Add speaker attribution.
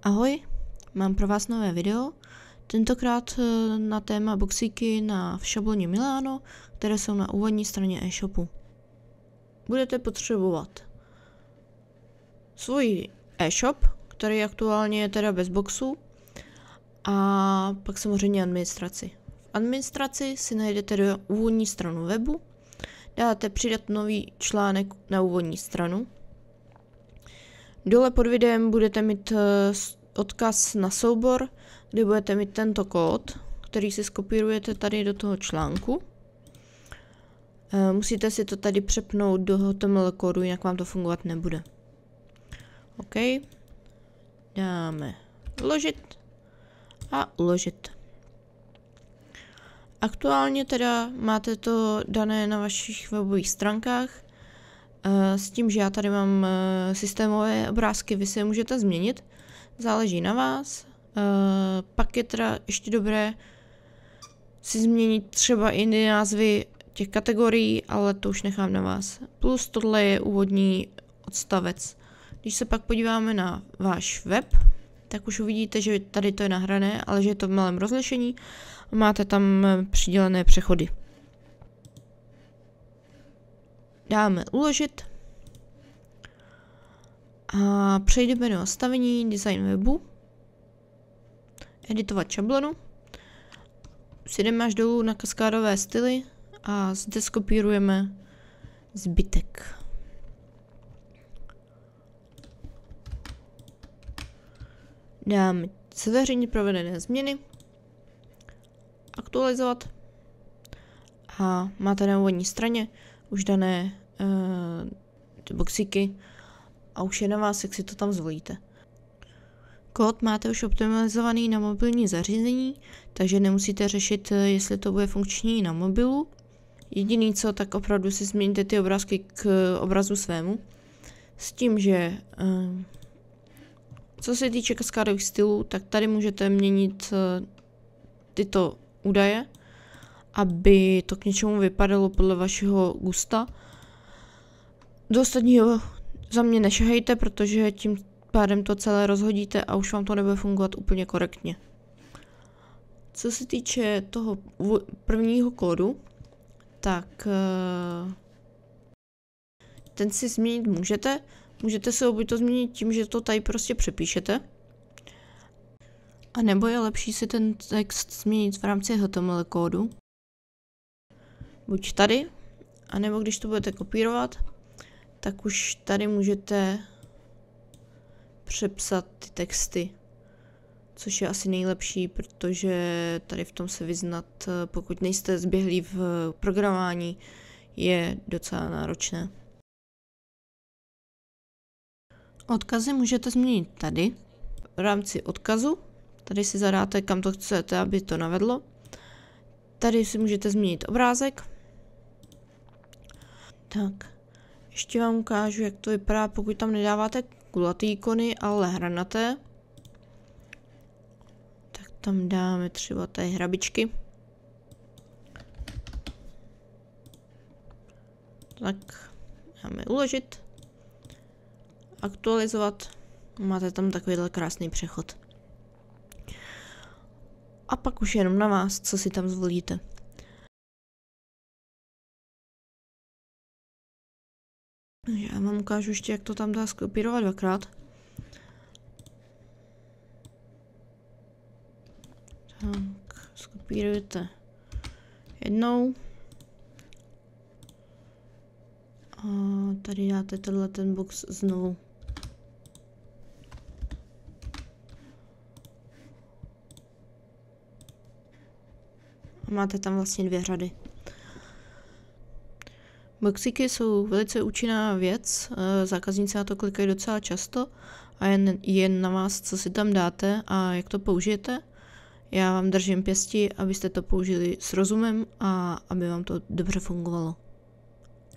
Speaker 1: Ahoj, mám pro vás nové video, tentokrát na téma boxíky v šabloně Milano, které jsou na úvodní straně e-shopu. Budete potřebovat svůj e-shop, který aktuálně je teda bez boxu, a pak samozřejmě administraci. V administraci si najdete do úvodní stranu webu, dáte přidat nový článek na úvodní stranu. Dole pod videem budete mít odkaz na soubor, kde budete mít tento kód, který si skopírujete tady do toho článku. Musíte si to tady přepnout do HTML kódu, jinak vám to fungovat nebude. OK. Dáme vložit a uložit. Aktuálně teda máte to dané na vašich webových stránkách, s tím, že já tady mám systémové obrázky, vy si je můžete změnit, záleží na vás. Pak je teda ještě dobré si změnit třeba i názvy těch kategorií, ale to už nechám na vás. Plus tohle je úvodní odstavec. Když se pak podíváme na váš web, tak už uvidíte, že tady to je nahrané, ale že je to v malém rozlišení a máte tam přidělené přechody. Dáme uložit a přejdeme do nastavení design webu, editovat šablonu, jdeme až dolů na kaskádové styly a zde skopírujeme zbytek. Dáme zveřejnit provedené změny, aktualizovat a máte na úvodní straně už dané ty boxíky a už je na vás, jak si to tam zvolíte. Kód máte už optimalizovaný na mobilní zařízení, takže nemusíte řešit, jestli to bude funkční na mobilu. Jediný co, tak opravdu si změníte ty obrázky k obrazu svému. S tím, že co se týče kaskádových stylů, tak tady můžete měnit tyto údaje, aby to k něčemu vypadalo podle vašeho gusta. Do ostatního za mě nešahejte, protože tím pádem to celé rozhodíte a už vám to nebude fungovat úplně korektně. Co se týče toho prvního kódu, tak ten si změnit můžete. Můžete se buď to změnit tím, že to tady prostě přepíšete, a nebo je lepší si ten text změnit v rámci HTML kódu. Buď tady, anebo když to budete kopírovat, tak už tady můžete přepsat ty texty, což je asi nejlepší, protože tady v tom se vyznat, pokud nejste zběhlí v programování, je docela náročné. Odkazy můžete změnit tady, v rámci odkazu. Tady si zadáte, kam to chcete, aby to navedlo. Tady si můžete změnit obrázek. Tak, ještě vám ukážu, jak to vypadá, pokud tam nedáváte kulatý ikony, ale hranaté. Tak tam dáme třeba tady hrabičky. Tak, dáme uložit. Aktualizovat. Máte tam takovýhle krásný přechod. A pak už jenom na vás, co si tam zvolíte. Já vám ukážu ještě, jak to tam dá skopírovat dvakrát. Tak, skopírujete jednou. A tady dáte ten box znovu. A máte tam vlastně 2 řady. Boxíky jsou velice účinná věc, zákazníci na to klikají docela často a jen na vás, co si tam dáte a jak to použijete. Já vám držím pěsti, abyste to použili s rozumem a aby vám to dobře fungovalo.